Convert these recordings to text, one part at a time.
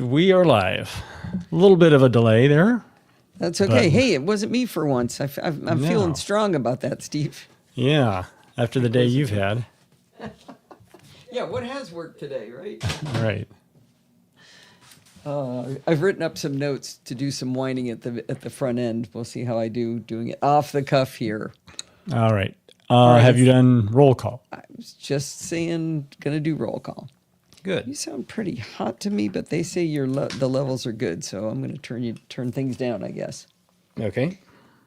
And we are live. A little bit of a delay there. That's okay. Hey, it wasn't me for once. I'm feeling strong about that, Steve. Yeah, after the day you've had. Yeah, what has worked today, right? Right. I've written up some notes to do some whining at the front end. We'll see how I do doing it off the cuff here. All right. Have you done roll call? I was just saying, gonna do roll call. Good. You sound pretty hot to me, but they say the levels are good, so I'm gonna turn things down, I guess. Okay.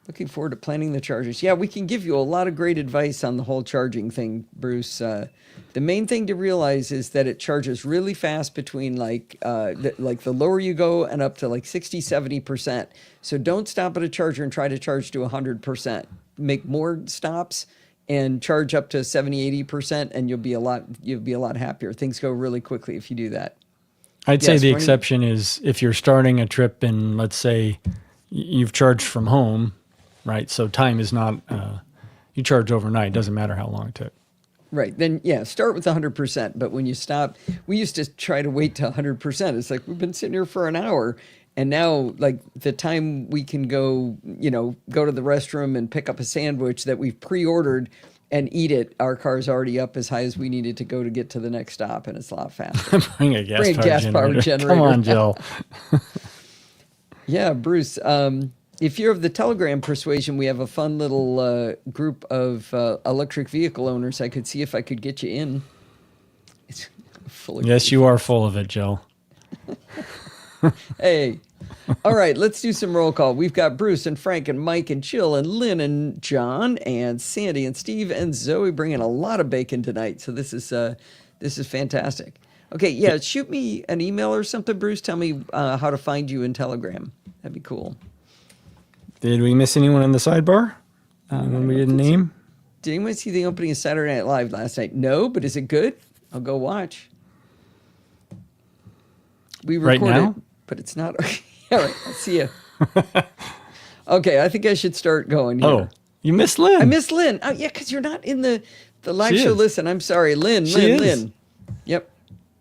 Looking forward to planning the chargers. Yeah, we can give you a lot of great advice on the whole charging thing, Bruce. The main thing to realize is that it charges really fast between the lower you go and up to like 60, 70%. So don't stop at a charger and try to charge to 100%. Make more stops and charge up to 70, 80%, and you'll be a lot happier. Things go really quickly if you do that. I'd say the exception is if you're starting a trip and let's say you've charged from home, right? So time is not, you charge overnight. It doesn't matter how long it took. Right. Then, yeah, start with 100%. But when you stop, we used to try to wait to 100%. It's like, we've been sitting here for an hour. And now, like, the time we can go to the restroom and pick up a sandwich that we've pre-ordered and eat it, our car's already up as high as we needed to go to get to the next stop. And it's a lot faster. Bring a gas-powered generator. Come on, Jill. Yeah, Bruce. If you're of the Telegram persuasion, we have a fun little group of electric vehicle owners. I could see if I could get you in. It's full of yes, you are full of it, Jill. Hey. All right, let's do some roll call. We've got Bruce and Frank and Mike and Jill and Lynn and John and Sandy and Steve and Zoe bringing a lot of bacon tonight. So this is fantastic. Okay, yeah, shoot me an email or something, Bruce. Tell me how to find you in Telegram. That'd be cool. Did we miss anyone in the sidebar? Anyone we didn't name? Did anyone see the opening of Saturday Night Live last night? No, but is it good? I'll go watch. We recorded, right now? But it's not. All right, I'll see you. Okay, I think I should start going here. Oh, you missed Lynn. I missed Lynn. Oh, yeah, because you're not in the live show. Listen, I'm sorry. Lynn. Yep.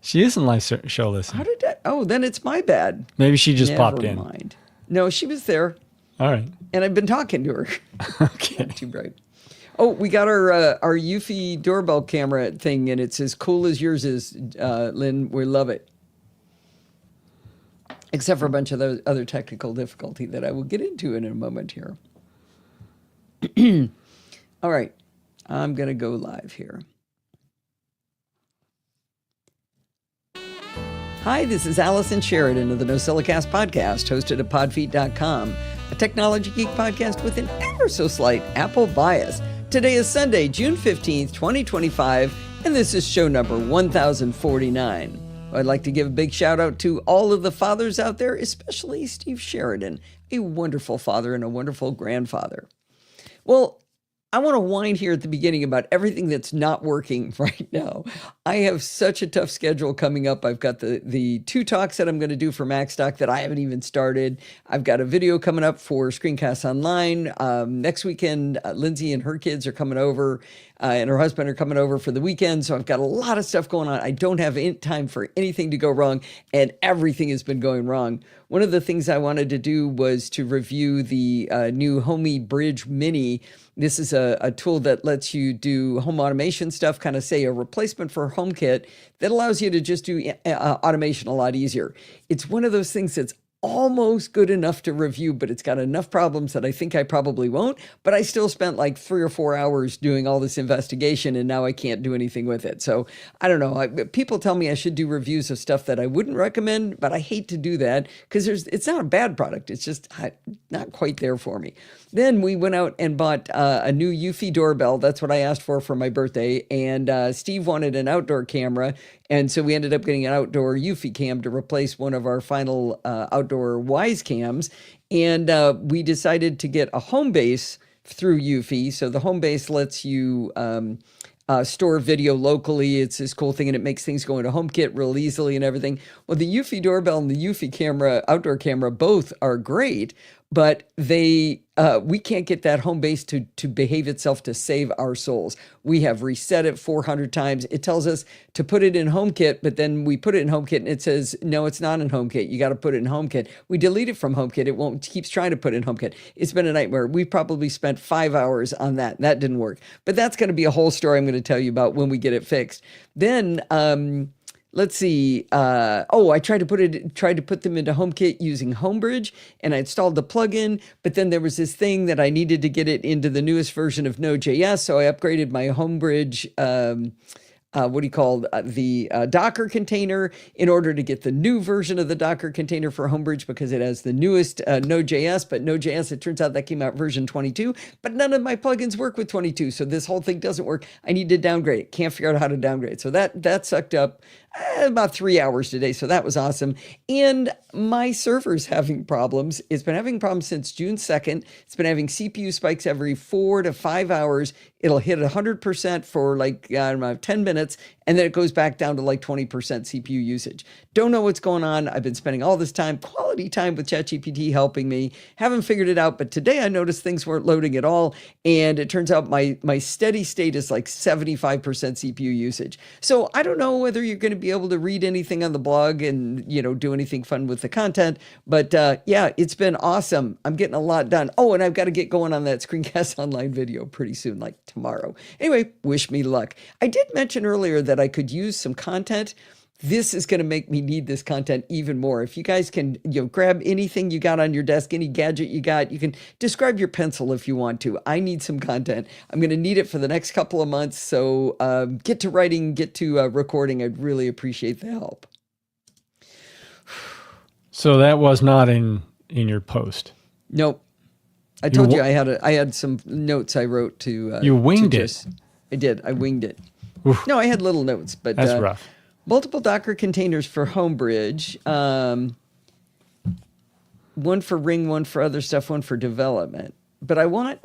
She is in live show listen. How did that? Oh, then it's my bad. Maybe she just popped in. Never mind. No, she was there. All right. And I've been talking to her. Okay. Not too bright. Oh, we got our Eufy doorbell camera thing, and it's as cool as yours is, Lynn. We love it. Except for a bunch of those other technical difficulty that I will get into in a moment here. All right. I'm going to go live here. Hi, this is Allison Sheridan of the NosillaCast podcast, hosted at podfeet.com, a technology geek podcast with an ever so slight Apple bias. Today is Sunday, June 15th, 2025, and this is show number 1049. I'd like to give a big shout out to all of the fathers out there, especially Steve Sheridan, a wonderful father and a wonderful grandfather. Well, I want to whine here at the beginning about everything that's not working right now. I have such a tough schedule coming up. I've got the 2 talks that I'm going to do for MacStock that I haven't even started. I've got a video coming up for Screencast Online. Next weekend, Lindsay and her kids are coming over, and her husband are coming over for the weekend. So I've got a lot of stuff going on. I don't have any time for anything to go wrong, and everything has been going wrong. One of the things I wanted to do was to review the new Homey Bridge Mini. This is a tool that lets you do home automation stuff, kind of say a replacement for HomeKit that allows you to just do automation a lot easier. It's one of those things that's almost good enough to review, but it's got enough problems that I think I probably won't. But I still spent like 3 or 4 hours doing all this investigation, and now I can't do anything with it. So I don't know. People tell me I should do reviews of stuff that I wouldn't recommend, but I hate to do that because it's not a bad product. It's just not quite there for me. Then we went out and bought a new Eufy doorbell. That's what I asked for my birthday. And Steve wanted an outdoor camera. And so we ended up getting an outdoor Eufy cam to replace one of our final outdoor Wise cams. And we decided to get a home base through Eufy. So the home base lets you store video locally. It's this cool thing, and it makes things go into HomeKit real easily and everything. Well, the Eufy doorbell and the Eufy camera, outdoor camera, both are great. but we can't get that home base to behave itself to save our souls. We have reset it 400 times. It tells us to put it in HomeKit, but then we put it in HomeKit and it says, no, it's not in HomeKit. You got to put it in HomeKit. We delete it from HomeKit. It won't, keeps trying to put it in HomeKit. It's been a nightmare. We probably spent 5 hours on that. That didn't work. But that's going to be a whole story I'm going to tell you about when we get it fixed. Then, let's see. I tried to put them into HomeKit using Homebridge, and I installed the plugin. But then there was this thing that I needed to get it into the newest version of Node.js, so I upgraded my Homebridge. The Docker container in order to get the new version of the Docker container for Homebridge because it has the newest Node.js, but Node.js, it turns out that came out version 22, but none of my plugins work with 22. So this whole thing doesn't work. I need to downgrade it. Can't figure out how to downgrade. So that sucked up about 3 hours today. So that was awesome. And my server's having problems. It's been having problems since June 2nd. It's been having CPU spikes every 4 to 5 hours. It'll hit 100% for like, 10 minutes, and then it goes back down to like 20% CPU usage. Don't know what's going on. I've been spending all this time, quality time with ChatGPT helping me. Haven't figured it out, but today I noticed things weren't loading at all, and it turns out my steady state is like 75% CPU usage. So I don't know whether you're going to be able to read anything on the blog and, do anything fun with the content, but yeah, it's been awesome. I'm getting a lot done. Oh, and I've got to get going on that Screencast Online video pretty soon, like tomorrow. Anyway, wish me luck. I did mention earlier that I could use some content. This is going to make me need this content even more. If you guys can, grab anything you got on your desk, any gadget you got, you can describe your pencil if you want to. I need some content. I'm going to need it for the next couple of months. So get to writing, get to recording. I'd really appreciate the help. So that was not in your post. Nope. I told you I had some notes I wrote to. You winged it. I did. I winged it. Oof. No, I had little notes, but that's rough. Multiple Docker containers for Homebridge. One for Ring, one for other stuff, one for development. But I want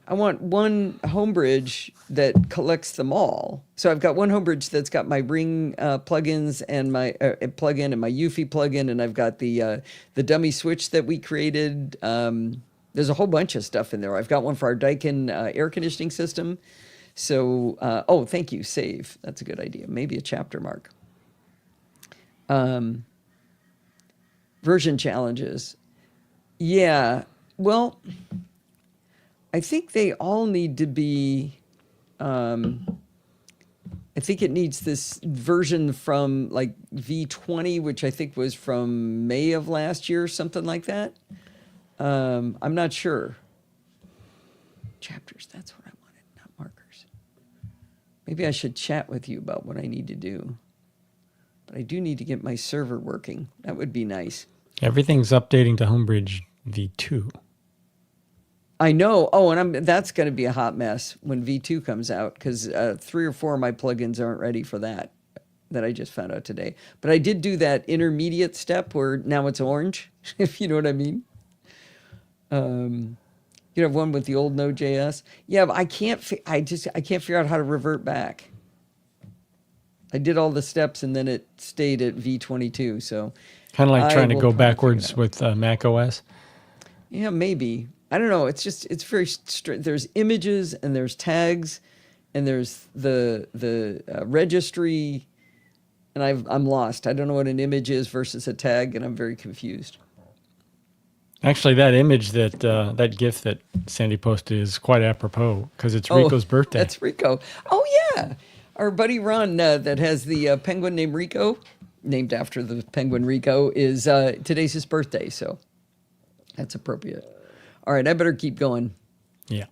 one Homebridge that collects them all. So I've got one Homebridge that's got my Ring plugins and my plugin and my Eufy plugin, and I've got the dummy switch that we created. There's a whole bunch of stuff in there. I've got one for our Daikin air conditioning system. So, thank you, save. That's a good idea. Maybe a chapter mark. Version challenges. Yeah, well, I think they all need to be, I think it needs this version from like V20, which I think was from May of last year, something like that. I'm not sure. Chapters, that's what I wanted, not markers. Maybe I should chat with you about what I need to do. But I do need to get my server working. That would be nice. Everything's updating to Homebridge V2. I know. Oh, and that's going to be a hot mess when V2 comes out because 3 or 4 of my plugins aren't ready for that I just found out today. But I did do that intermediate step where now it's orange, if you know what I mean. You have one with the old Node.js. Yeah, but I can't figure out how to revert back. I did all the steps and then it stayed at V22. So kind of like trying to go backwards with Mac OS. Yeah, maybe. I don't know. It's very straight. There's images and there's tags and there's the registry, and I'm lost. I don't know what an image is versus a tag, and I'm very confused. Actually, that image that GIF that Sandy posted is quite apropos because it's Rico's birthday. That's Rico. Oh yeah, our buddy Ron that has the penguin named Rico, named after the penguin Rico, is today's his birthday, so that's appropriate. All right, I better keep going. Yeah.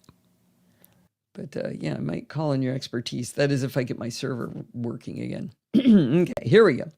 But yeah, I might call on your expertise. That is if I get my server working again. Okay, here we go.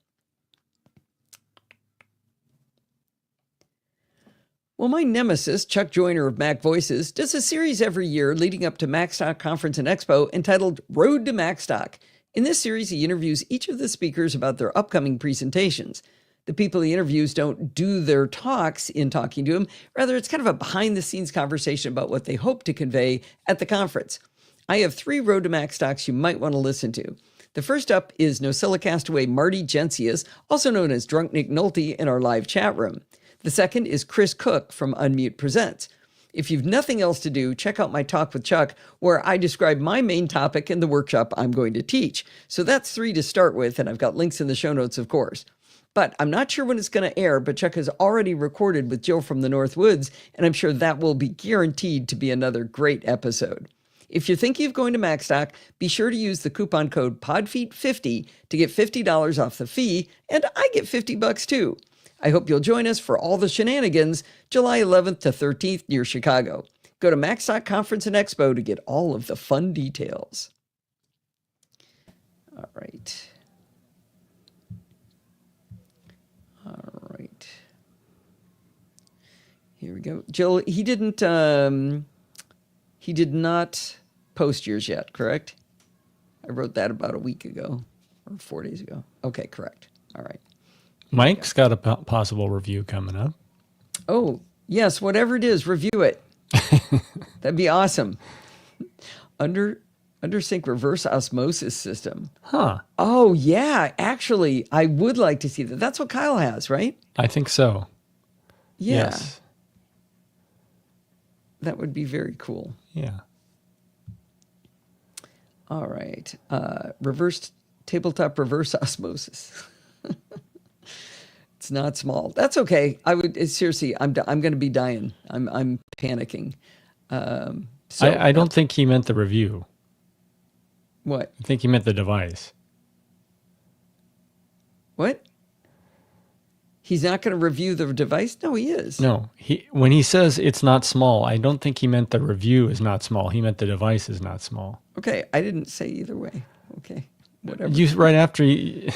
Well, my nemesis, Chuck Joyner of Mac Voices, does a series every year leading up to MacStock Conference and Expo entitled Road to MacStock. In this series, he interviews each of the speakers about their upcoming presentations. The people he interviews don't do their talks in talking to him. Rather, it's kind of a behind-the-scenes conversation about what they hope to convey at the conference. I have 3 Road to MacStocks you might want to listen to. The first up is NosillaCast away Marty Gensius, also known as Drunk Nick Nolte, in our live chat room. The second is Chris Cook from Unmute Presents. If you've nothing else to do, check out my talk with Chuck, where I describe my main topic in the workshop I'm going to teach. So that's 3 to start with, and I've got links in the show notes, of course. But I'm not sure when it's going to air, but Chuck has already recorded with Jill from the North Woods, and I'm sure that will be guaranteed to be another great episode. If you're thinking of going to Macstock, be sure to use the coupon code PODFEET50 to get $50 off the fee, and I get $50 too. I hope you'll join us for all the shenanigans, July 11th to 13th near Chicago. Go to Macstock Conference and Expo to get all of the fun details. All right. Here we go. Jill, he did not post yours yet, correct? I wrote that about a week ago or 4 days ago. Okay, correct. All right. Mike's got a possible review coming up. Oh, yes, whatever it is, review it. That'd be awesome. Undersink reverse osmosis system. Huh. Oh, yeah. Actually, I would like to see that. That's what Kyle has, right? I think so. Yeah. Yes. That would be very cool. Yeah. All right. Tabletop reverse osmosis. It's not small. That's okay. Seriously, I'm going to be dying. I'm panicking. I don't think he meant the review. What? I think he meant the device. What? He's not going to review the device? No, he is. No, when he says it's not small, I don't think he meant the review is not small. He meant the device is not small. Okay, I didn't say either way. Okay, whatever. Right after you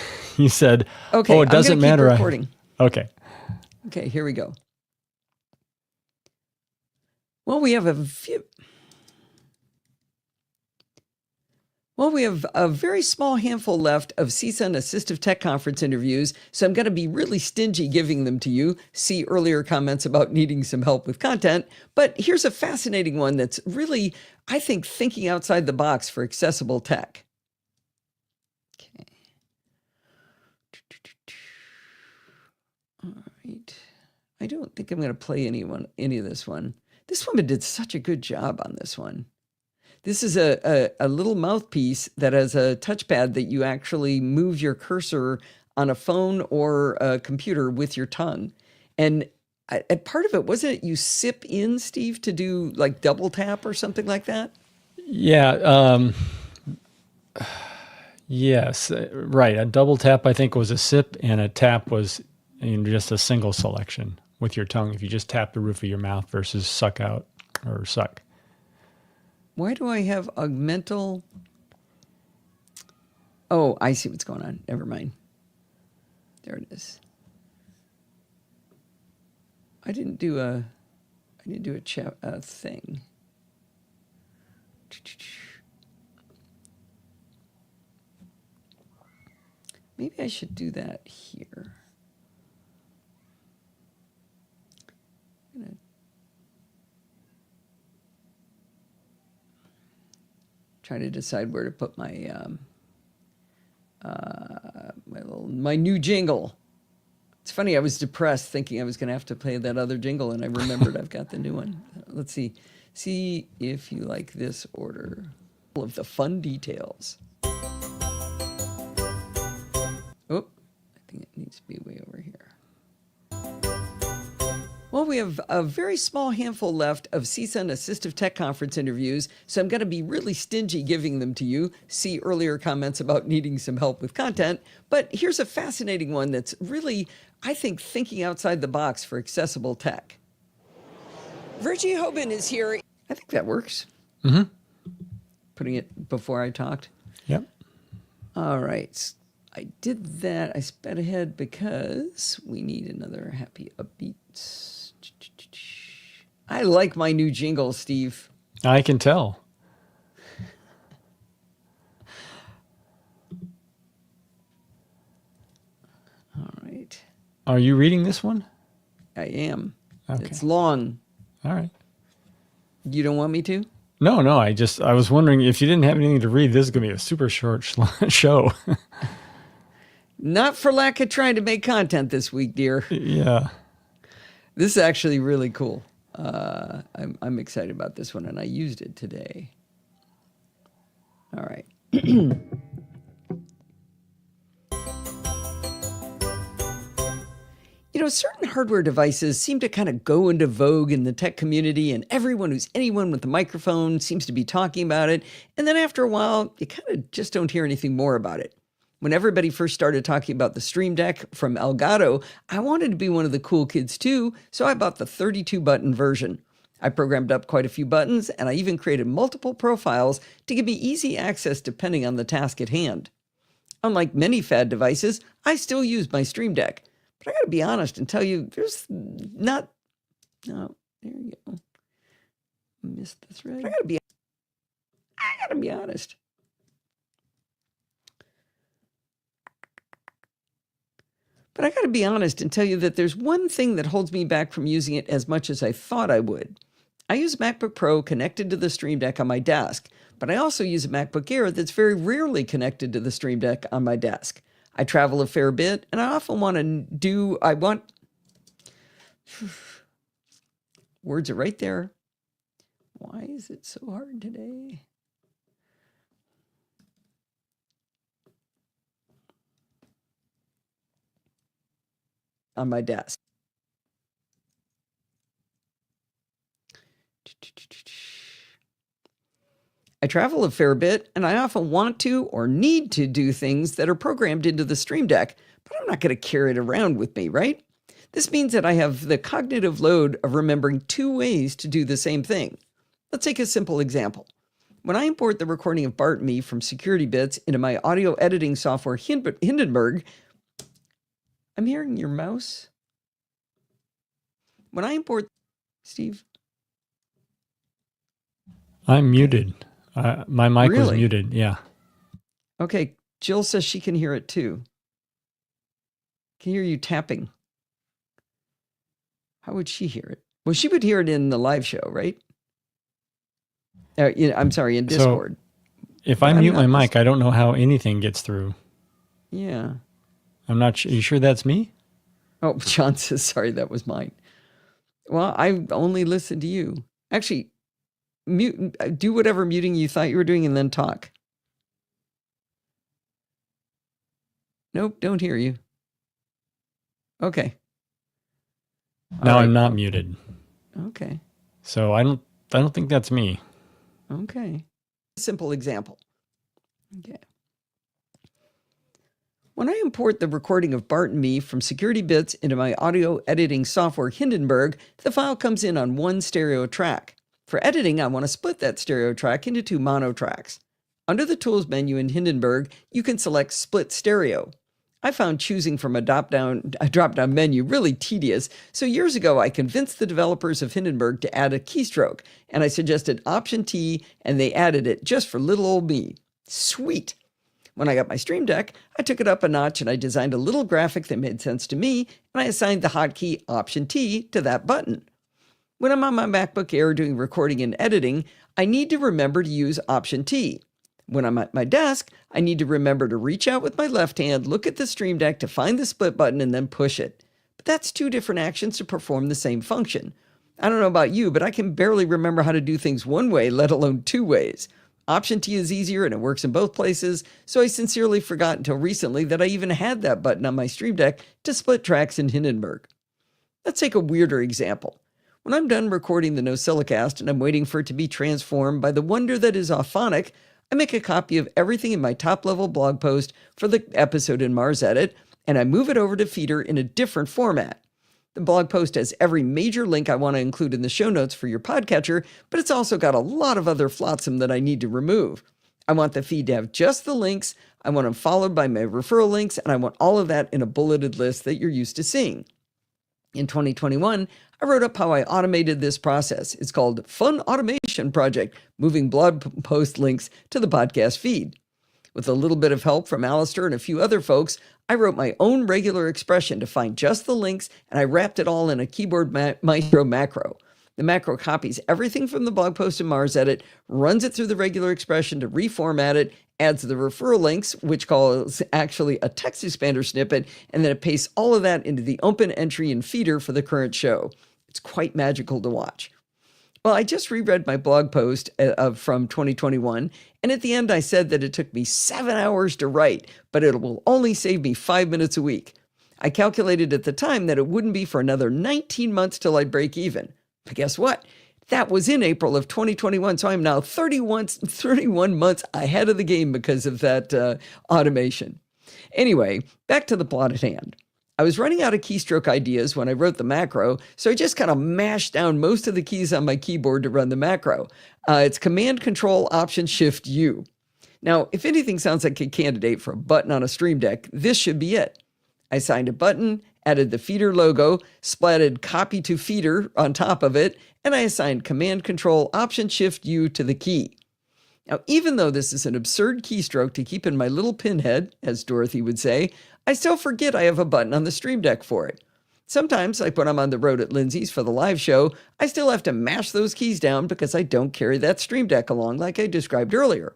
said, okay, "Oh, it doesn't matter." Keep recording. Okay. Okay, here we go. Well, we have a very small handful left of CSUN Assistive Tech Conference interviews, so I'm going to be really stingy giving them to you. See earlier comments about needing some help with content. But here's a fascinating one that's really, I think, thinking outside the box for accessible tech. Okay. All right. I don't think I'm going to play any of this one. This woman did such a good job on this one. This is a little mouthpiece that has a touchpad that you actually move your cursor on a phone or a computer with your tongue. And part of it, wasn't it you sip in, Steve, to do like double tap or something like that? Yeah. Yes. Right. A double tap, I think, was a sip, and a tap was just a single selection with your tongue. If you just tap the roof of your mouth versus suck out or suck. Why do I have augmental? Oh, I see what's going on. Never mind. There it is. I didn't do a thing. Maybe I should do that here. I'm gonna try to decide where to put my my new jingle. It's funny, I was depressed thinking I was going to have to play that other jingle, and I remembered I've got the new one. Let's see. See if you like this order. All of the fun details. Oh, I think it needs to be way over here. Well, we have a very small handful left of CSUN Assistive Tech Conference interviews, so I'm going to be really stingy giving them to you. See earlier comments about needing some help with content. But here's a fascinating one that's really, I think, thinking outside the box for accessible tech. Virgie Hoban is here. I think that works. Mm-hmm. Putting it before I talked. Yep. All right. I did that. I sped ahead because we need another happy upbeat. I like my new jingle, Steve. I can tell. All right. Are you reading this one? I am. Okay. It's long. All right. You don't want me to? No. I was wondering if you didn't have anything to read, this is going to be a super short show. Not for lack of trying to make content this week, dear. Yeah. This is actually really cool. I'm excited about this one, and I used it today. All right. Certain hardware devices seem to kind of go into vogue in the tech community, and everyone who's anyone with a microphone seems to be talking about it. And then after a while, you kind of just don't hear anything more about it. When everybody first started talking about the Stream Deck from Elgato, I wanted to be one of the cool kids too, so I bought the 32-button version. I programmed up quite a few buttons, and I even created multiple profiles to give me easy access depending on the task at hand. Unlike many fad devices, I still use my Stream Deck. But I got to be honest and tell you, there's not... Oh, there you go. Missed the thread. I got to be honest. But I got to be honest and tell you that there's one thing that holds me back from using it as much as I thought I would. I use a MacBook Pro connected to the Stream Deck on my desk, but I also use a MacBook Air that's very rarely connected to the Stream Deck on my desk. I travel a fair bit, and I often words are right there. Why is it so hard today? On my desk. I travel a fair bit, and I often want to or need to do things that are programmed into the Stream Deck, but I'm not going to carry it around with me, right? This means that I have the cognitive load of remembering two ways to do the same thing. Let's take a simple example. When I import the recording of Bart and me from Security Bits into my audio editing software Hindenburg, I'm hearing your mouse. When I import... Steve? I'm muted. My mic was Really? muted, yeah. Okay, Jill says she can hear it too. Can hear you tapping. How would she hear it? Well, she would hear it in the live show, right? I'm sorry, in Discord. So if I mute my mic, I don't know how anything gets through. Yeah. I'm not sure. Are you sure that's me? Oh, John says, sorry, that was mine. Well, I only listened to you. Actually, do whatever muting you thought you were doing and then talk. Nope, don't hear you. Okay. Now All right. I'm not muted. Okay. So I don't think that's me. Okay. Simple example. Okay. When I import the recording of Bart and me from Security Bits into my audio editing software Hindenburg, the file comes in on one stereo track. For editing, I want to split that stereo track into two mono tracks. Under the Tools menu in Hindenburg, you can select Split Stereo. I found choosing from a drop-down menu really tedious, so years ago I convinced the developers of Hindenburg to add a keystroke, and I suggested Option T, and they added it just for little old me. Sweet! When I got my Stream Deck, I took it up a notch and I designed a little graphic that made sense to me, and I assigned the hotkey Option T to that button. When I'm on my MacBook Air doing recording and editing, I need to remember to use Option T. When I'm at my desk, I need to remember to reach out with my left hand, look at the Stream Deck to find the split button, and then push it. But that's two different actions to perform the same function. I don't know about you, but I can barely remember how to do things one way, let alone two ways. Option T is easier and it works in both places, so I sincerely forgot until recently that I even had that button on my Stream Deck to split tracks in Hindenburg. Let's take a weirder example. When I'm done recording the NosillaCast and I'm waiting for it to be transformed by the wonder that is Auphonic, I make a copy of everything in my top-level blog post for the episode in Mars Edit, and I move it over to Feeder in a different format. The blog post has every major link I want to include in the show notes for your podcatcher, but it's also got a lot of other flotsam that I need to remove. I want the feed to have just the links, I want them followed by my referral links, and I want all of that in a bulleted list that you're used to seeing. In 2021, I wrote up how I automated this process. It's called Fun Automation Project, moving blog post links to the podcast feed. With a little bit of help from Alistair and a few other folks, I wrote my own regular expression to find just the links, and I wrapped it all in a Keyboard Maestro macro. The macro copies everything from the blog post in Mars Edit, runs it through the regular expression to reformat it, adds the referral links, which calls actually a text expander snippet, and then it pastes all of that into the open entry and feeder for the current show. It's quite magical to watch. Well, I just reread my blog post from 2021, and at the end I said that it took me 7 hours to write, but it will only save me 5 minutes a week. I calculated at the time that it wouldn't be for another 19 months till I'd break even. But guess what? That was in April of 2021, so I'm now 31 months ahead of the game because of that automation. Anyway, back to the plot at hand. I was running out of keystroke ideas when I wrote the macro, so I just kind of mashed down most of the keys on my keyboard to run the macro. It's Command-Control-Option-Shift-U. Now, if anything sounds like a candidate for a button on a Stream Deck, this should be it. I assigned a button, added the feeder logo, splatted copy to feeder on top of it, and I assigned Command-Control-Option-Shift-U to the key. Now, even though this is an absurd keystroke to keep in my little pinhead, as Dorothy would say, I still forget I have a button on the Stream Deck for it. Sometimes, like when I'm on the road at Lindsay's for the live show, I still have to mash those keys down because I don't carry that Stream Deck along like I described earlier.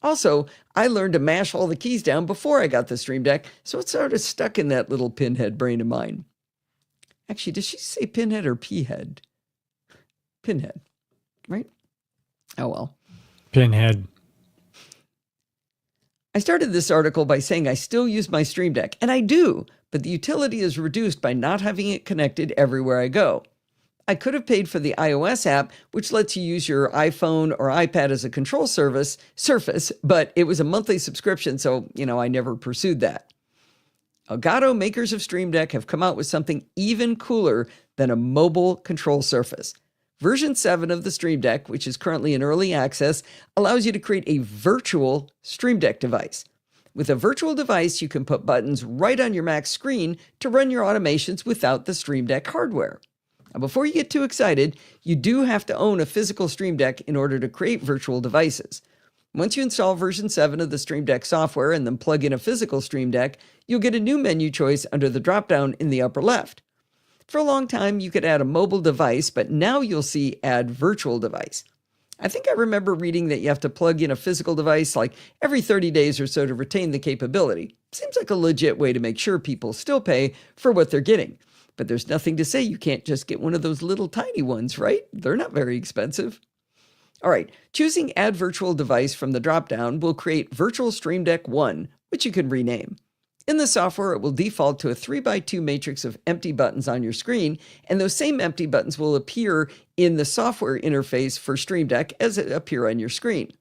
Also, I learned to mash all the keys down before I got the Stream Deck, so it's sort of stuck in that little pinhead brain of mine. Actually, did she say pinhead or peahead? Pinhead, right? Oh well. Pinhead. I started this article by saying I still use my Stream Deck, and I do, but the utility is reduced by not having it connected everywhere I go. I could have paid for the iOS app, which lets you use your iPhone or iPad as a control surface, but it was a monthly subscription, so, I never pursued that. Elgato, makers of Stream Deck, have come out with something even cooler than a mobile control surface. Version 7 of the Stream Deck, which is currently in early access, allows you to create a virtual Stream Deck device. With a virtual device, you can put buttons right on your Mac screen to run your automations without the Stream Deck hardware. Now, before you get too excited, you do have to own a physical Stream Deck in order to create virtual devices. Once you install version 7 of the Stream Deck software and then plug in a physical Stream Deck, you'll get a new menu choice under the drop-down in the upper left. For a long time, you could add a mobile device, but now you'll see add virtual device. I think I remember reading that you have to plug in a physical device like every 30 days or so to retain the capability. Seems like a legit way to make sure people still pay for what they're getting. But there's nothing to say you can't just get one of those little tiny ones, right? They're not very expensive. All right, choosing Add Virtual Device from the dropdown will create Virtual Stream Deck 1, which you can rename. In the software, it will default to a 3x2 matrix of empty buttons on your screen, and those same empty buttons will appear in the software interface for Stream Deck as it appear on your screen.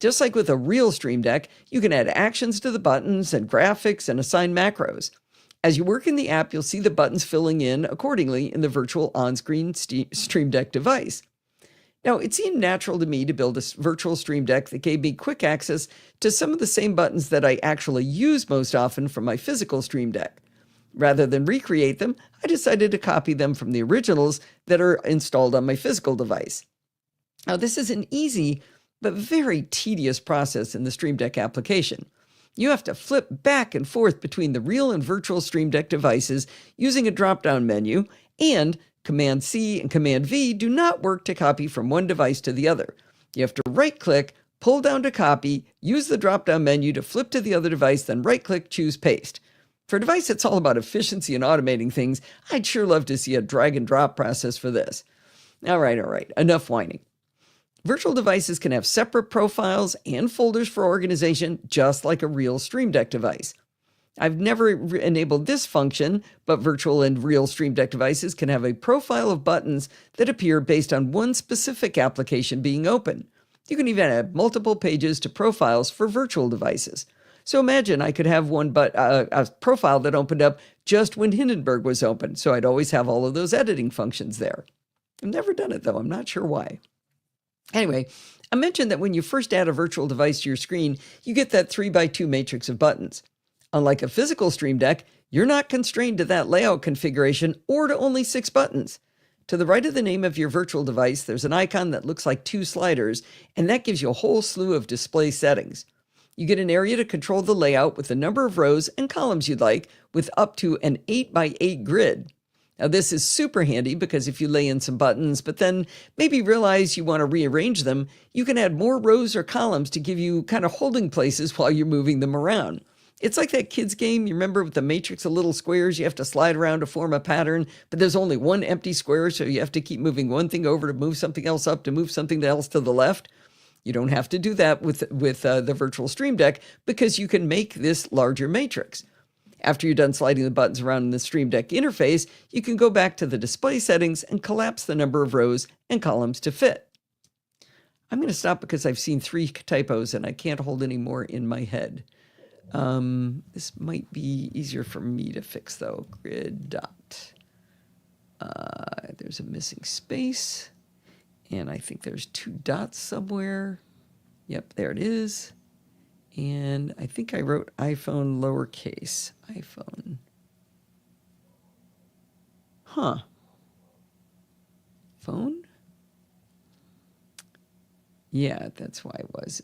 Just like with a real Stream Deck, you can add actions to the buttons and graphics and assign macros. As you work in the app, you'll see the buttons filling in accordingly in the virtual on-screen Stream Deck device. Now, it seemed natural to me to build a virtual Stream Deck that gave me quick access to some of the same buttons that I actually use most often from my physical Stream Deck. Rather than recreate them, I decided to copy them from the originals that are installed on my physical device. Now, this is an easy but very tedious process in the Stream Deck application. You have to flip back and forth between the real and virtual Stream Deck devices using a drop-down menu, and Command-C and Command-V do not work to copy from one device to the other. You have to right-click, pull down to copy, use the drop-down menu to flip to the other device, then right-click, choose Paste. For a device that's all about efficiency and automating things, I'd sure love to see a drag-and-drop process for this. All right, enough whining. Virtual devices can have separate profiles and folders for organization, just like a real Stream Deck device. I've never enabled this function, but virtual and real Stream Deck devices can have a profile of buttons that appear based on one specific application being open. You can even add multiple pages to profiles for virtual devices. So imagine I could have a profile that opened up just when Hindenburg was open, so I'd always have all of those editing functions there. I've never done it, though. I'm not sure why. Anyway, I mentioned that when you first add a virtual device to your screen, you get that 3x2 matrix of buttons. Unlike a physical Stream Deck, you're not constrained to that layout configuration or to only 6 buttons. To the right of the name of your virtual device, there's an icon that looks like 2 sliders, and that gives you a whole slew of display settings. You get an area to control the layout with the number of rows and columns you'd like, with up to an 8x8 grid. Now, this is super handy because if you lay in some buttons, but then maybe realize you want to rearrange them, you can add more rows or columns to give you kind of holding places while you're moving them around. It's like that kids game, you remember, with the matrix of little squares, you have to slide around to form a pattern, but there's only one empty square, so you have to keep moving one thing over to move something else up, to move something else to the left. You don't have to do that with the virtual Stream Deck because you can make this larger matrix. After you're done sliding the buttons around in the Stream Deck interface, you can go back to the display settings and collapse the number of rows and columns to fit. I'm going to stop because I've seen 3 typos and I can't hold any more in my head. This might be easier for me to fix though. Grid dot. There's a missing space. And I think there's 2 dots somewhere. Yep, there it is. And I think I wrote iPhone lowercase. iPhone. Huh. Phone? Yeah, that's why it was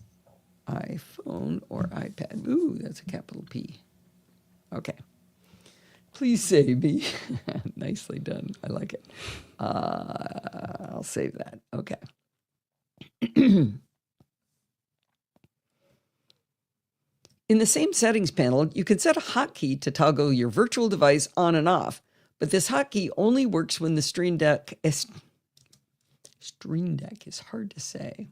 iPhone or iPad. Ooh, that's a capital P. Okay. Please save me. Nicely done. I like it. I'll save that. Okay. In the same settings panel, you can set a hotkey to toggle your virtual device on and off, but this hotkey only works when the Stream Deck is hard to say.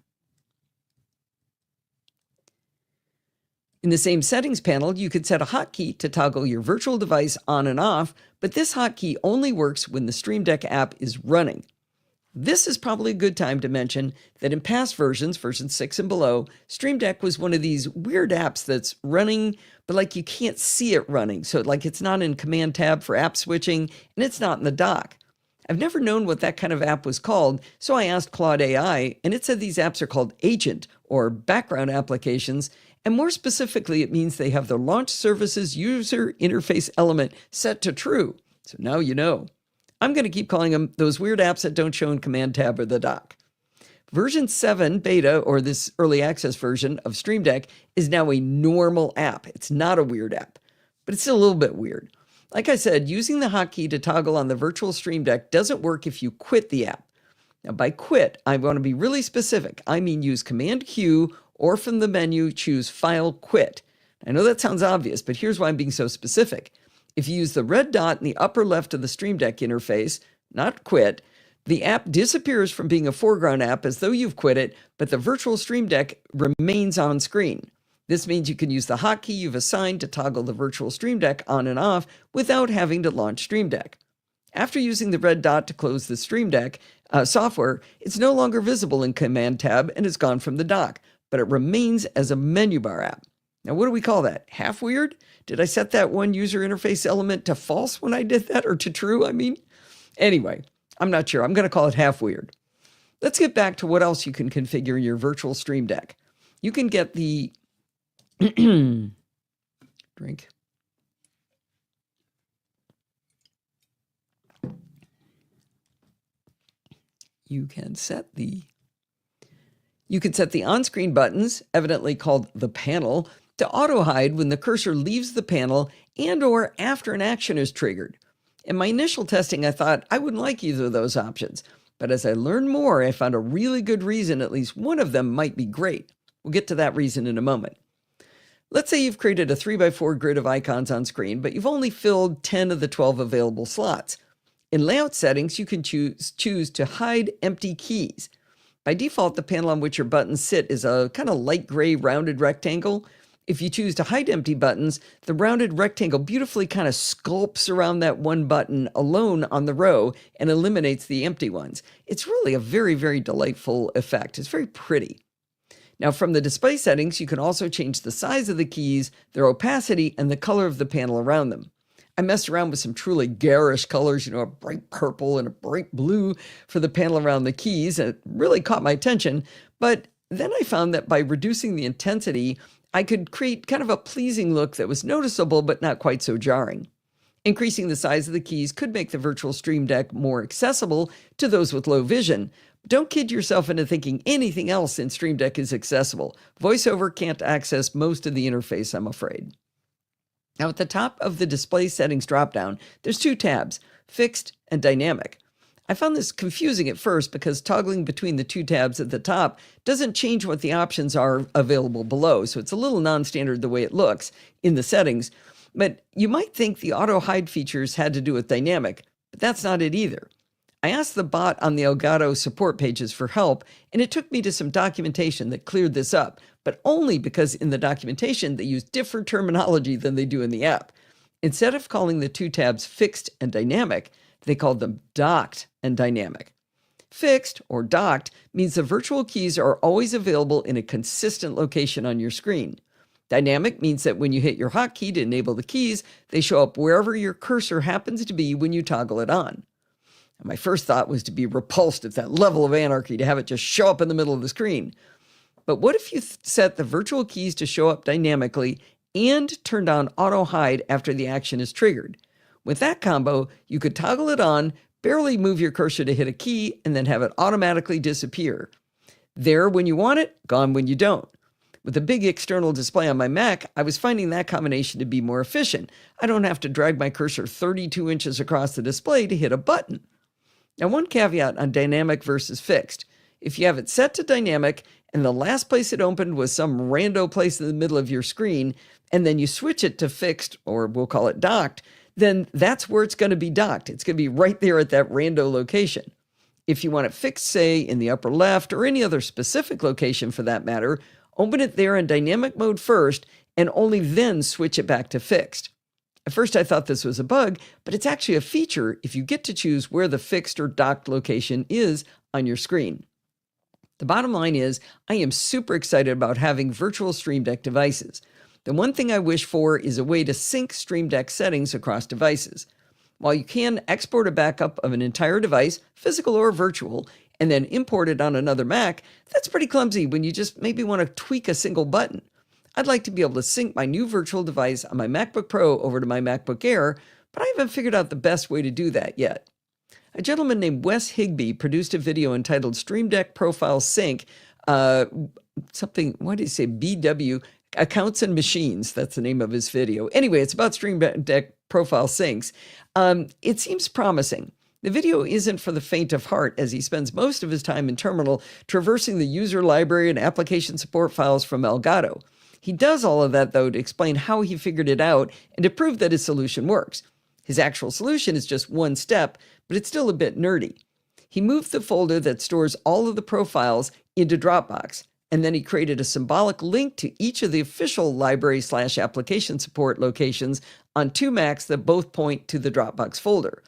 In the same settings panel, you could set a hotkey to toggle your virtual device on and off, but this hotkey only works when the Stream Deck app is running. This is probably a good time to mention that in past versions, version 6 and below, Stream Deck was one of these weird apps that's running, but like you can't see it running. So like it's not in Command Tab for app switching, and it's not in the dock. I've never known what that kind of app was called, so I asked Claude AI, and it said these apps are called agent or background applications, and more specifically, it means they have the launch services user interface element set to true. So now you know. I'm going to keep calling them those weird apps that don't show in Command Tab or the dock. Version 7 beta, or this early access version of Stream Deck, is now a normal app. It's not a weird app, but it's still a little bit weird. Like I said, using the hotkey to toggle on the virtual Stream Deck doesn't work if you quit the app. Now, by quit, I want to be really specific. I mean use Command Q or from the menu choose File Quit. I know that sounds obvious, but here's why I'm being so specific. If you use the red dot in the upper left of the Stream Deck interface, not quit, the app disappears from being a foreground app as though you've quit it, but the virtual Stream Deck remains on screen. This means you can use the hotkey you've assigned to toggle the virtual Stream Deck on and off without having to launch Stream Deck. After using the red dot to close the Stream Deck software, it's no longer visible in Command Tab and is gone from the dock, but it remains as a menu bar app. Now, what do we call that? Half weird? Did I set that one user interface element to false when I did that, or to true, I mean? Anyway, I'm not sure. I'm going to call it half weird. Let's get back to what else you can configure in your virtual Stream Deck. You can get the drink. You can set the on-screen buttons, evidently called the panel, to auto-hide when the cursor leaves the panel and or after an action is triggered. In my initial testing, I thought I wouldn't like either of those options, but as I learned more, I found a really good reason at least one of them might be great. We'll get to that reason in a moment. Let's say you've created a 3x4 grid of icons on screen, but you've only filled 10 of the 12 available slots. In layout settings, you can choose to hide empty keys. By default, the panel on which your buttons sit is a kind of light gray rounded rectangle. If you choose to hide empty buttons, the rounded rectangle beautifully kind of sculpts around that one button alone on the row and eliminates the empty ones. It's really a very, very delightful effect. It's very pretty. Now, from the display settings, you can also change the size of the keys, their opacity, and the color of the panel around them. I messed around with some truly garish colors, a bright purple and a bright blue for the panel around the keys, and it really caught my attention. But then I found that by reducing the intensity, I could create kind of a pleasing look that was noticeable but not quite so jarring. Increasing the size of the keys could make the virtual Stream Deck more accessible to those with low vision. Don't kid yourself into thinking anything else in Stream Deck is accessible. VoiceOver can't access most of the interface, I'm afraid. Now, at the top of the display settings dropdown, there's 2 tabs, fixed and dynamic. I found this confusing at first because toggling between the two tabs at the top doesn't change what the options are available below, so it's a little non-standard the way it looks in the settings. But you might think the auto hide features had to do with dynamic, but that's not it either. I asked the bot on the Elgato support pages for help, and it took me to some documentation that cleared this up, but only because in the documentation they use different terminology than they do in the app. Instead of calling the two tabs fixed and dynamic, they called them docked and dynamic. Fixed, or docked, means the virtual keys are always available in a consistent location on your screen. Dynamic means that when you hit your hotkey to enable the keys, they show up wherever your cursor happens to be when you toggle it on. And my first thought was to be repulsed at that level of anarchy to have it just show up in the middle of the screen. But what if you set the virtual keys to show up dynamically and turned on auto hide after the action is triggered? With that combo, you could toggle it on, barely move your cursor to hit a key, and then have it automatically disappear. There when you want it, gone when you don't. With a big external display on my Mac, I was finding that combination to be more efficient. I don't have to drag my cursor 32 inches across the display to hit a button. Now, one caveat on dynamic versus fixed. If you have it set to dynamic and the last place it opened was some rando place in the middle of your screen, and then you switch it to fixed, or we'll call it docked, then that's where it's going to be docked. It's going to be right there at that rando location. If you want it fixed, say, in the upper left or any other specific location for that matter, open it there in dynamic mode first and only then switch it back to fixed. At first I thought this was a bug, but it's actually a feature if you get to choose where the fixed or docked location is on your screen. The bottom line is, I am super excited about having virtual Stream Deck devices. The one thing I wish for is a way to sync Stream Deck settings across devices. While you can export a backup of an entire device, physical or virtual, and then import it on another Mac, that's pretty clumsy when you just maybe want to tweak a single button. I'd like to be able to sync my new virtual device on my MacBook Pro over to my MacBook Air, but I haven't figured out the best way to do that yet. A gentleman named Wes Higbee produced a video entitled Stream Deck Profile Sync, BW, Accounts and Machines. That's the name of his video. Anyway, it's about Stream Deck Profile Syncs. It seems promising. The video isn't for the faint of heart, as he spends most of his time in Terminal traversing the user library and application support files from Elgato. He does all of that, though, to explain how he figured it out and to prove that his solution works. His actual solution is just one step, but it's still a bit nerdy. He moved the folder that stores all of the profiles into Dropbox, and then he created a symbolic link to each of the official library/application support locations on two Macs that both point to the Dropbox folder.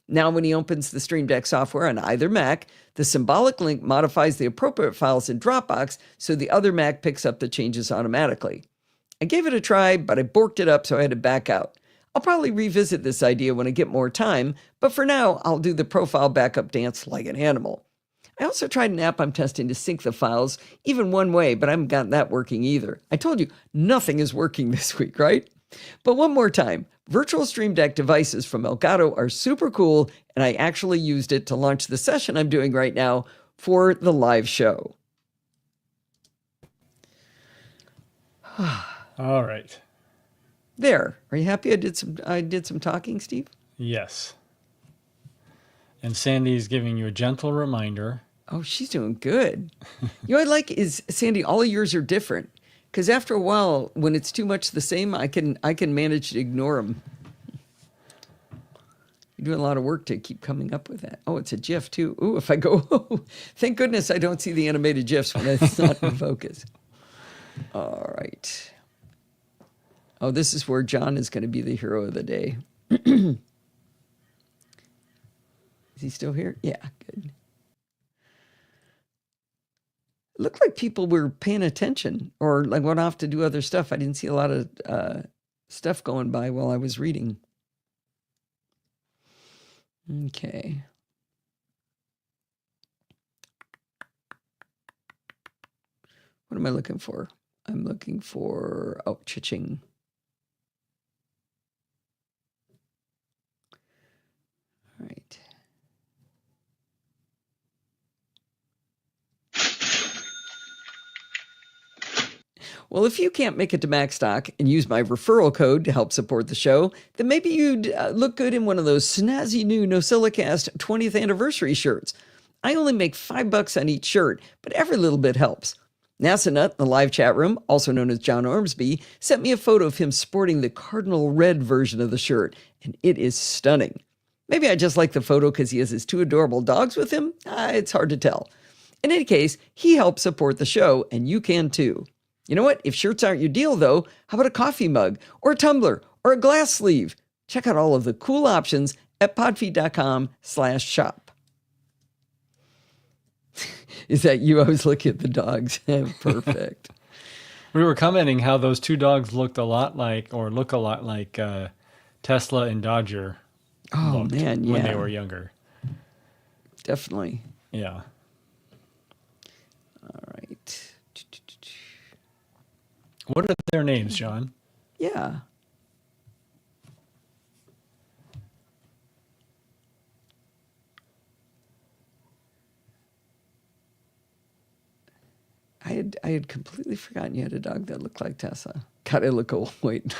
Now, when he opens the Stream Deck software on either Mac, the symbolic link modifies the appropriate files in Dropbox so the other Mac picks up the changes automatically. I gave it a try, but I borked it up, so I had to back out. I'll probably revisit this idea when I get more time, but for now, I'll do the profile backup dance like an animal. I also tried an app I'm testing to sync the files, even one way, but I haven't gotten that working either. I told you, nothing is working this week, right? But one more time, virtual Stream Deck devices from Elgato are super cool, and I actually used it to launch the session I'm doing right now for the live show. All right. There. Are you happy I did some talking, Steve? Yes. And Sandy's giving you a gentle reminder. Oh, she's doing good. You know what I like is, Sandy, all of yours are different. Because after a while, when it's too much the same, I can manage to ignore them. You're doing a lot of work to keep coming up with that. Oh, it's a GIF too. Ooh, if I go, oh, thank goodness I don't see the animated GIFs when it's not in focus. All right. Oh, this is where John is going to be the hero of the day. Is he still here? Yeah, good. It looked like people were paying attention or like went off to do other stuff. I didn't see a lot of stuff going by while I was reading. Okay. What am I looking for? I'm looking for, oh, cha-ching. All right. Well, if you can't make it to Macstock and use my referral code to help support the show, then maybe you'd look good in one of those snazzy new NosillaCast 20th anniversary shirts. I only make $5 on each shirt, but every little bit helps. NASA Nut in the live chat room, also known as John Ormsby, sent me a photo of him sporting the cardinal red version of the shirt, and it is stunning. Maybe I just like the photo because he has his 2 adorable dogs with him. It's hard to tell. In any case, he helps support the show, and you can too. You know what? If shirts aren't your deal, though, how about a coffee mug or a tumbler or a glass sleeve? Check out all of the cool options at podfeed.com/shop. Is that you? I was looking at the dogs. Perfect. We were commenting how those 2 dogs look a lot like Tesla and Dodger. Oh, man, yeah. When they were younger. Definitely. Yeah. All right. What are their names, John? Yeah. I had completely forgotten you had a dog that looked like Tessa. God, I look old. Wait,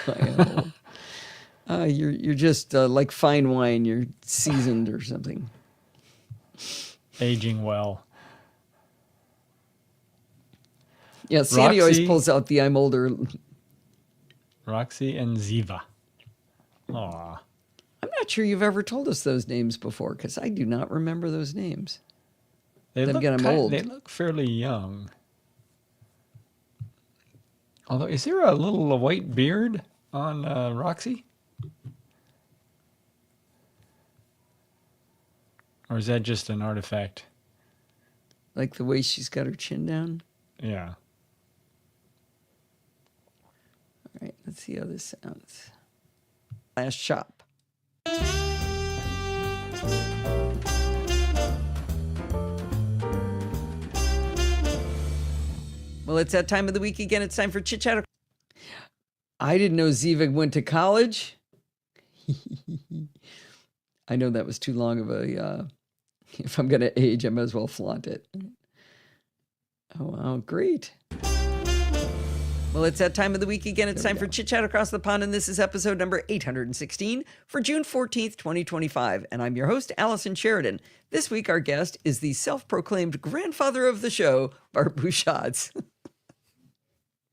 you're just like fine wine. You're seasoned or something. Aging well. Yeah, Sandy always Roxy. pulls out the I'm older. Roxy and Ziva. Aw. I'm not sure you've ever told us those names before because I do not remember those names. They Then look again, I'm old. They look fairly young. Although, is there a little white beard on Roxy? Or is that just an artifact? Like the way she's got her chin down. Yeah. All right, let's see how this sounds. Last shop. Well, it's that time of the week again. It's time for Chit Chat. I didn't know Ziva went to college. I know that was too long of a, if I'm going to age, I might as well flaunt it. Oh, wow, great. Well, it's that time of the week again. It's time for Chit Chat Across the Pond, and this is episode number 816 for June 14th, 2025. And I'm your host, Allison Sheridan. This week, our guest is the self-proclaimed grandfather of the show, Bart Busschots.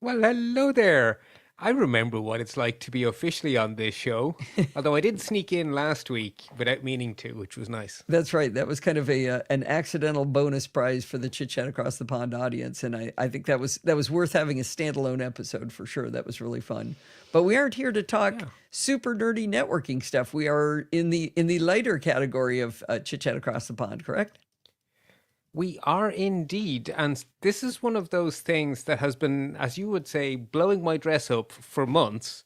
Well, hello there. I remember what it's like to be officially on this show, although I did sneak in last week without meaning to, which was nice. That's right. That was kind of an accidental bonus prize for the Chit Chat Across the Pond audience, and I think that was worth having a standalone episode for sure. That was really fun. But we aren't here to talk super nerdy networking stuff. We are in the lighter category of Chit Chat Across the Pond, correct? We are indeed, and this is one of those things that has been, as you would say, blowing my dress up for months,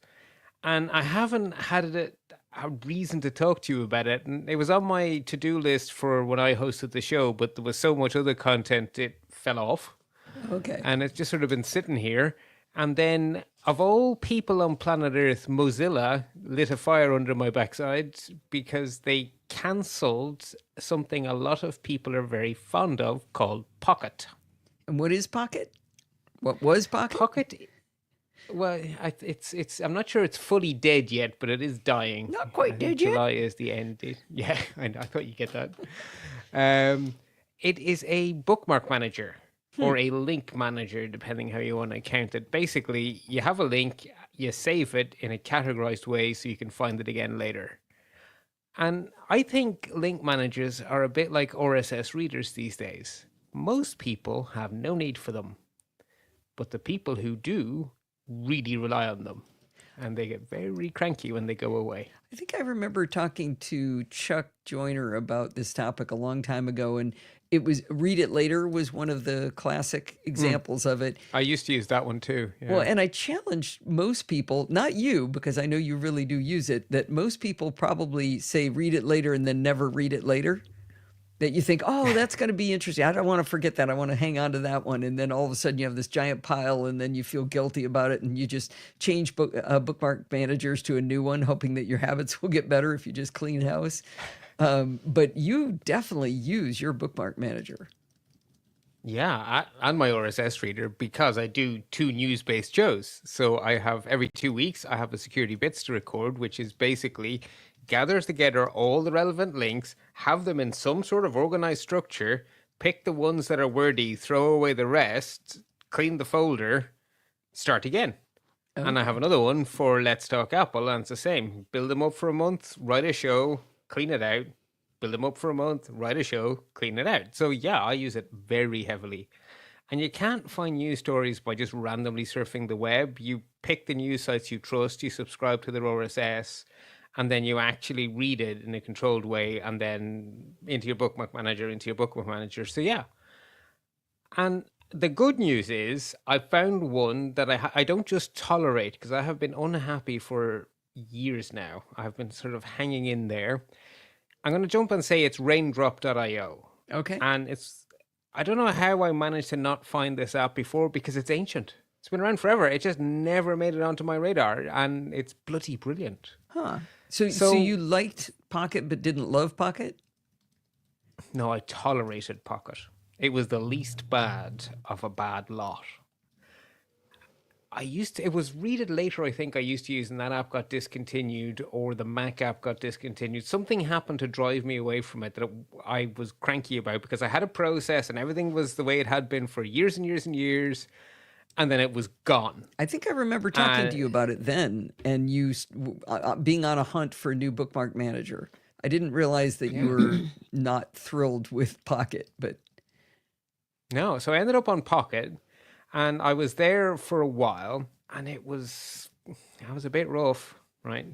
and I haven't had a reason to talk to you about it. And it was on my to-do list for when I hosted the show, but there was so much other content it fell off. Okay. And it's just sort of been sitting here. And then, of all people on planet Earth, Mozilla lit a fire under my backside because they cancelled something a lot of people are very fond of called Pocket. And what is Pocket? What was Pocket? Pocket, well, it's. I'm not sure it's fully dead yet, but it is dying. Not quite dead yet. July is the end date. Yeah, I thought you'd get that. It is a bookmark manager. Or a link manager, depending how you want to count it. Basically, you have a link, you save it in a categorized way so you can find it again later. And I think link managers are a bit like RSS readers these days. Most people have no need for them. But the people who do really rely on them. And they get very cranky when they go away. I think I remember talking to Chuck Joyner about this topic a long time ago, and it was Read It Later was one of the classic examples of it. I used to use that one too. Yeah. Well, and I challenged most people, not you, because I know you really do use it, that most people probably say read it later and then never read it later. That you think, oh, that's going to be interesting. I don't want to forget that. I want to hang on to that one. And then all of a sudden you have this giant pile and then you feel guilty about it. And you just change bookmark managers to a new one, hoping that your habits will get better if you just clean house. But you definitely use your bookmark manager. Yeah, and my RSS reader, because I do 2 news-based shows. So I have every 2 weeks, I have a security bits to record, which is basically gathers together all the relevant links, have them in some sort of organized structure, pick the ones that are worthy, throw away the rest, clean the folder, start again. And I have another one for Let's Talk Apple, and it's the same. Build them up for a month, write a show, clean it out, build them up for a month, write a show, clean it out. So yeah, I use it very heavily. And you can't find news stories by just randomly surfing the web. You pick the news sites you trust, you subscribe to their RSS, and then you actually read it in a controlled way, and then into your bookmark manager. So yeah. And the good news is I found one that I don't just tolerate, because I have been unhappy for years now. I've been sort of hanging in there. I'm going to jump and say it's raindrop.io. Okay. And I don't know how I managed to not find this app before, because it's ancient. It's been around forever. It just never made it onto my radar, and it's bloody brilliant. Huh. So you liked Pocket but didn't love Pocket? No, I tolerated Pocket. It was the least bad of a bad lot. It was Read It Later, I think I used to use, and that app got discontinued, or the Mac app got discontinued. Something happened to drive me away from it that I was cranky about, because I had a process and everything was the way it had been for years and years and years, and then it was gone. I think I remember talking to you about it then, and you being on a hunt for a new bookmark manager. I didn't realize that you were not thrilled with Pocket, but... No, so I ended up on Pocket, and I was there for a while, and I was a bit rough, right?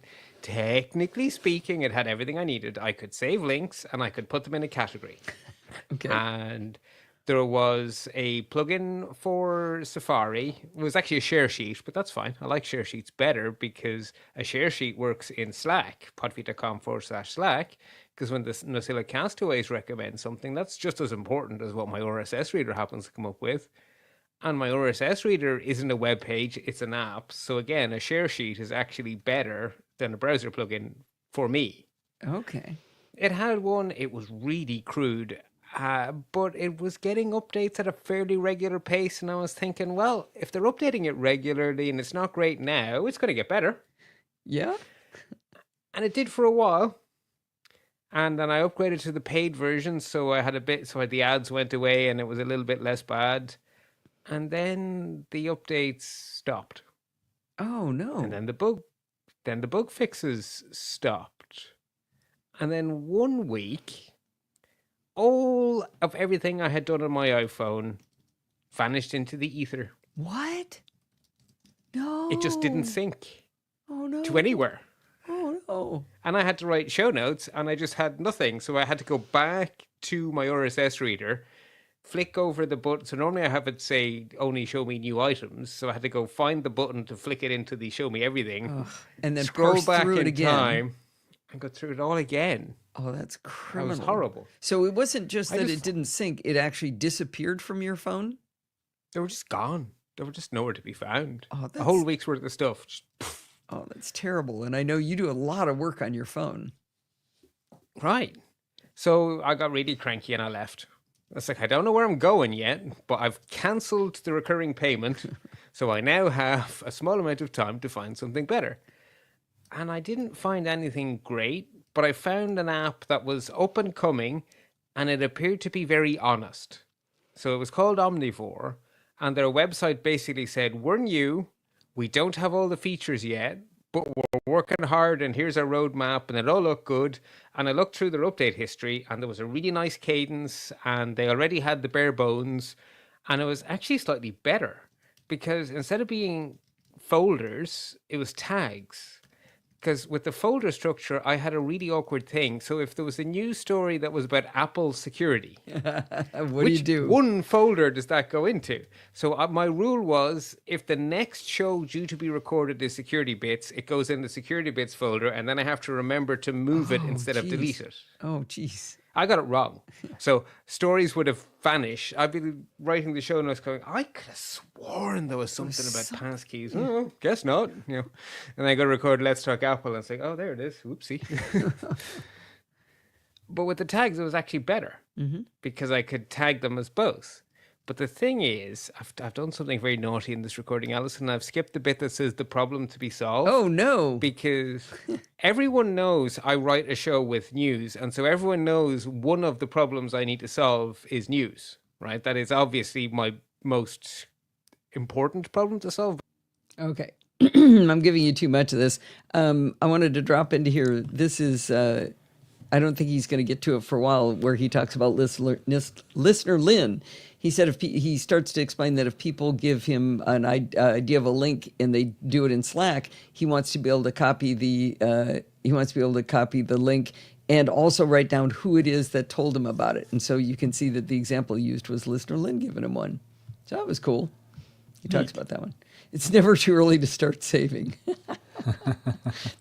Technically speaking, it had everything I needed. I could save links, and I could put them in a category. Okay. And there was a plugin for Safari. It was actually a share sheet, but that's fine. I like share sheets better, because a share sheet works in Slack, podfeet.com/Slack, because when the NosillaCast always recommends something, that's just as important as what my RSS reader happens to come up with. And my RSS reader isn't a web page, it's an app. So again, a share sheet is actually better than a browser plugin for me. Okay. It had one, it was really crude, but it was getting updates at a fairly regular pace. And I was thinking, well, if they're updating it regularly and it's not great now, it's going to get better. Yeah? And it did for a while. And then I upgraded to the paid version, so the ads went away and it was a little bit less bad. And then the updates stopped. Oh no. And then the bug fixes stopped. And then 1 week, all of everything I had done on my iPhone vanished into the ether. What? No. It just didn't sync Oh no. to anywhere. Oh no. And I had to write show notes, and I just had nothing. So I had to go back to my RSS reader, flick over the button. So normally I have it say only show me new items. So I had to go find the button to flick it into the show me everything. And then scroll parse back through it in again. time and go through it all again. Oh, that's That criminal. was horrible. So it wasn't just that just- it didn't sync, it actually disappeared from your phone? They were just gone. They were just nowhere to be found. Oh, A whole week's worth of stuff. Just, Oh, that's terrible. And I know you do a lot of work on your phone. right. So I got really cranky and I left. It's like, I don't know where I'm going yet, but I've cancelled the recurring payment. So I now have a small amount of time to find something better. And I didn't find anything great, but I found an app that was up and coming, and it appeared to be very honest. So it was called Omnivore, and their website basically said, we're new, we don't have all the features yet, but we're working hard, and here's our roadmap, and it all looked good. And I looked through their update history, and there was a really nice cadence, and they already had the bare bones, and it was actually slightly better, because instead of being folders, it was tags. Because with the folder structure, I had a really awkward thing. So if there was a news story that was about Apple security, What do you do? one folder does that go into? So my rule was, if the next show due to be recorded is security bits, it goes in the security bits folder, and then I have to remember to move it instead of geez. delete it. Oh, geez. I got it wrong. So stories would have vanished. I'd be writing the show notes going, I could have sworn there was something about passkeys. Oh, guess not. And I got to record Let's Talk Apple, and it's like, oh, there it is. Whoopsie. But with the tags, it was actually better because I could tag them as both. But the thing is, I've done something very naughty in this recording, Alison. I've skipped the bit that says the problem to be solved. Oh, no. Because everyone knows I write a show with news. And so everyone knows one of the problems I need to solve is news, right? That is obviously my most important problem to solve. Okay. I'm giving you too much of this. I wanted to drop into here. This is, I don't think he's going to get to it for a while, where he talks about listener Lynn. He said he starts to explain that if people give him an idea of a link and they do it in Slack, he wants to be able to copy the link and also write down who it is that told him about it. And so you can see that the example used was listener Lynn giving him one. So that was cool. He talks about that one. It's never too early to start saving.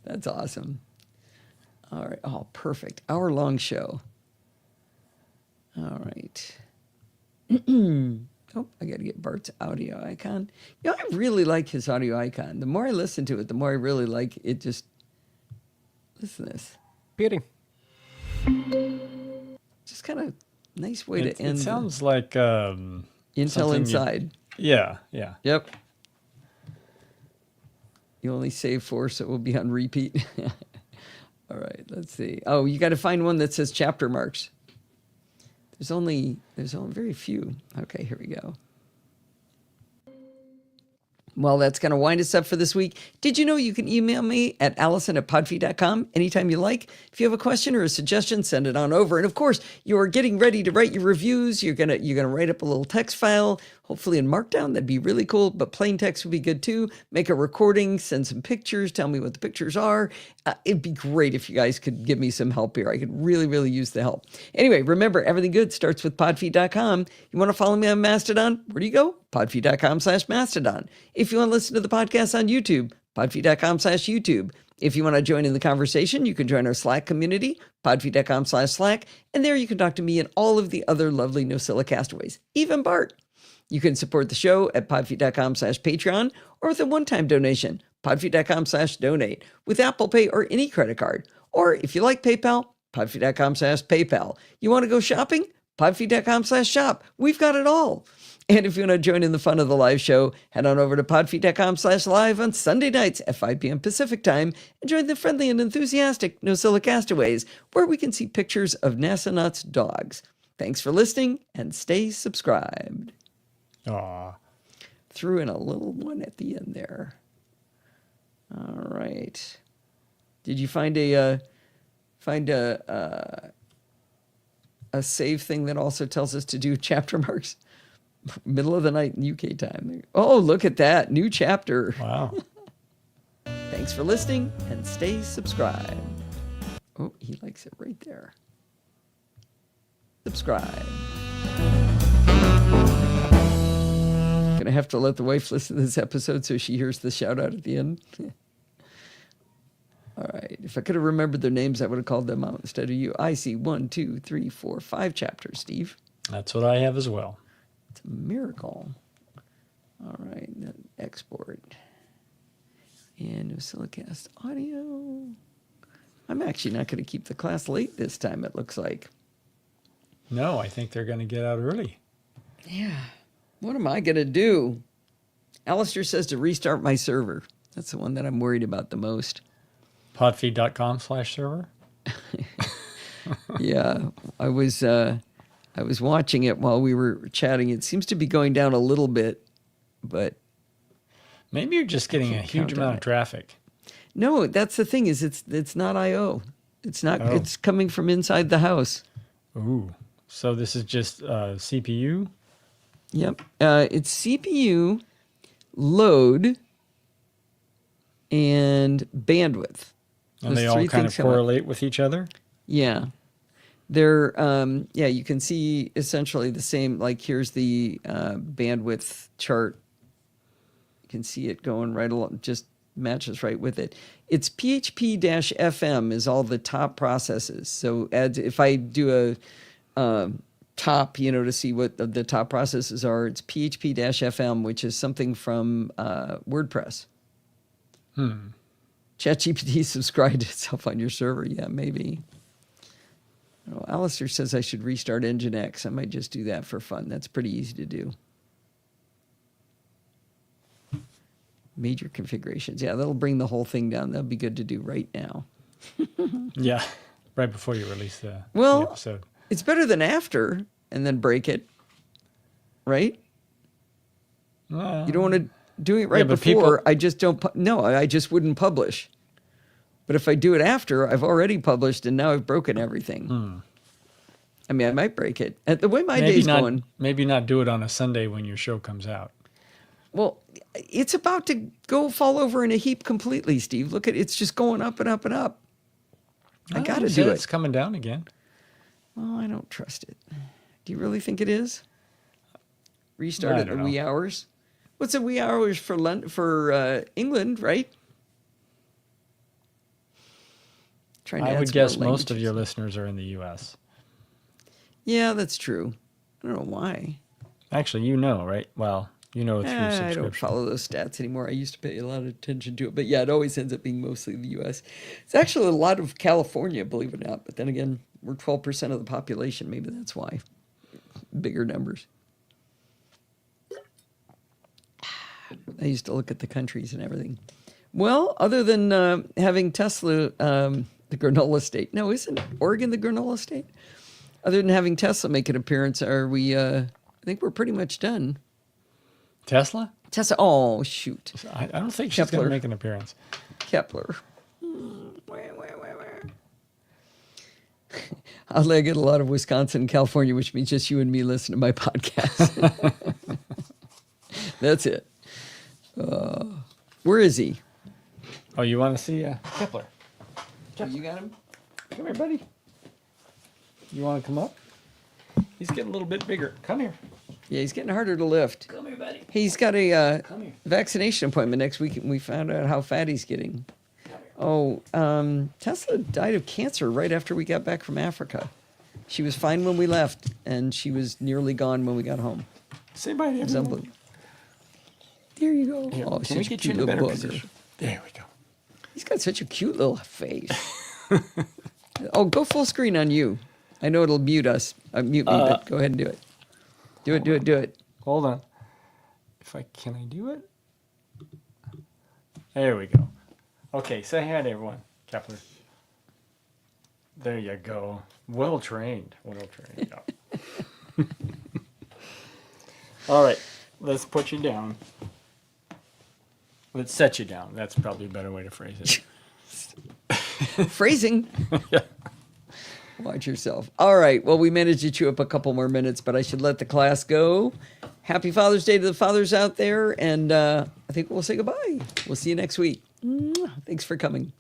That's awesome. All right. Oh, perfect. Hour-long show. All right. Oh, I got to get Bart's audio icon. You know, I really like his audio icon. The more I listen to it, the more I really like it. Just listen to this. Beating. Just kind of nice way to end. It sounds like Intel Inside. Yeah. Yep. You only save 4, so it will be on repeat. All right, let's see. Oh, you got to find one that says chapter marks. There's only very few. Okay, here we go. Well, that's going to wind us up for this week. Did you know you can email me at allison@podfeed.com anytime you like? If you have a question or a suggestion, send it on over. And of course, you're getting ready to write your reviews. You're gonna write up a little text file, hopefully in Markdown. That'd be really cool, but plain text would be good too. Make a recording, send some pictures, tell me what the pictures are. It'd be great if you guys could give me some help here. I could really, really use the help. Anyway, remember, everything good starts with podfeed.com. You want to follow me on Mastodon? Where do you go? podfeed.com/Mastodon. If you want to listen to the podcast on YouTube, podfeed.com/YouTube. If you want to join in the conversation, you can join our Slack community, podfeed.com/Slack. And there you can talk to me and all of the other lovely Nosilla castaways, even Bart. You can support the show at podfeed.com/Patreon or with a one-time donation, podfeed.com/donate, with Apple Pay or any credit card. Or if you like PayPal, podfeed.com/PayPal. You want to go shopping? podfeed.com/shop. We've got it all. And if you want to join in the fun of the live show, head on over to podfeed.com/live on Sunday nights at 5 p.m. Pacific time and join the friendly and enthusiastic Nosilla castaways, where we can see pictures of NASA Nuts dogs. Thanks for listening and stay subscribed. Aw. Threw in a little one at the end there. All right. Did you find a save thing that also tells us to do chapter marks? Middle of the night in UK time. Oh, look at that. New chapter. Wow. Thanks for listening and stay subscribed. Oh, he likes it right there. Subscribe. Gonna have to let the wife listen to this episode so she hears the shout out at the end. All right. If I could have remembered their names, I would have called them out instead of you. I see 1, 2, 3, 4, 5 chapters, Steve. That's what I have as well. It's a miracle. All right. Export. And NosillaCast audio. I'm actually not going to keep the class late this time, it looks like. No, I think they're going to get out early. Yeah. What am I going to do? Alistair says to restart my server. That's the one that I'm worried about the most. Podfeed.com/server? Yeah. I was watching it while we were chatting. It seems to be going down a little bit, but Maybe you're just getting a huge amount of traffic. no, that's the thing is it's not IO. It's not. Oh. It's coming from inside the house. Ooh. So this is just CPU? Yep. It's CPU, load, and bandwidth. And Those they all three kind of things come up. correlate with each other? Yeah. They're, you can see essentially the same, like here's the bandwidth chart. You can see it going right along, just matches right with it. It's PHP-FM is all the top processes. So if I do a top, to see what the top processes are, it's PHP-FM, which is something from WordPress. ChatGPT subscribed itself on your server. Yeah, maybe. Oh, Alistair says I should restart Nginx. I might just do that for fun. That's pretty easy to do. Major configurations. Yeah, that'll bring the whole thing down. That'll be good to do right now. Yeah, right before you release the Well, episode. it's better than after and then break it, right? You don't want to do it right but before. people- I just don't. No, I just wouldn't publish. But if I do it after, I've already published and now I've broken everything. I mean, I might break it. The way my day's going. Maybe not do it on a Sunday when your show comes out. Well, it's about to go fall over in a heap completely, Steve. Look at it's just going up and up and up. I got to You said do It's it. coming down again. Oh, I don't trust it. Do you really think it is? Restart I at don't the know. wee hours. What's the wee hours for England, right? Trying to I add would some more guess most of languages. your listeners are in the U.S. Yeah, that's true. I don't know why. Actually, right? Well, through I don't subscription. follow those stats anymore. I used to pay a lot of attention to it, but yeah, it always ends up being mostly the U.S. It's actually a lot of California, believe it or not. But then again, we're 12% of the population. Maybe that's why. Bigger numbers. I used to look at the countries and everything. Well, other than having Tesla, the granola state. No, isn't Oregon the granola state? Other than having Tesla make an appearance, are we? I think we're pretty much done. Tesla? Tesla. Oh shoot, I don't think she's going Kepler. to make an appearance. Kepler. Oddly, I get a lot of Wisconsin and California, which means just you and me listen to my podcast. That's it. Where is he? Oh, you want to see Kepler? Oh, you got him? Come here, buddy. You want to come up? He's getting a little bit bigger. Come here. Yeah, he's getting harder to lift. Come here, buddy. He's got a Come here. vaccination appointment next week, and we found out how fat he's getting. Oh, Tesla died of cancer right after we got back from Africa. She was fine when we left, and she was nearly gone when we got home. Say bye to It was everyone. unbelievable. There you go. Here, Oh, can such we a get you cute in a little better bugger. position? There we go. He's got such a cute little face. Oh, go full screen on you. I know it'll mute us. Mute me, but go ahead and do it. Do it, do it, do it. Hold on. Can I do it? There we go. Okay, say hi to everyone, Kepler. There you go. Well trained. Well trained. Yeah. All right, let's put you down. Let's set you down. That's probably a better way to phrase it. Phrasing. Yeah. Watch yourself. All right. Well, we managed to chew up a couple more minutes, but I should let the class go. Happy Father's Day to the fathers out there. And I think we'll say goodbye. We'll see you next week. Thanks for coming.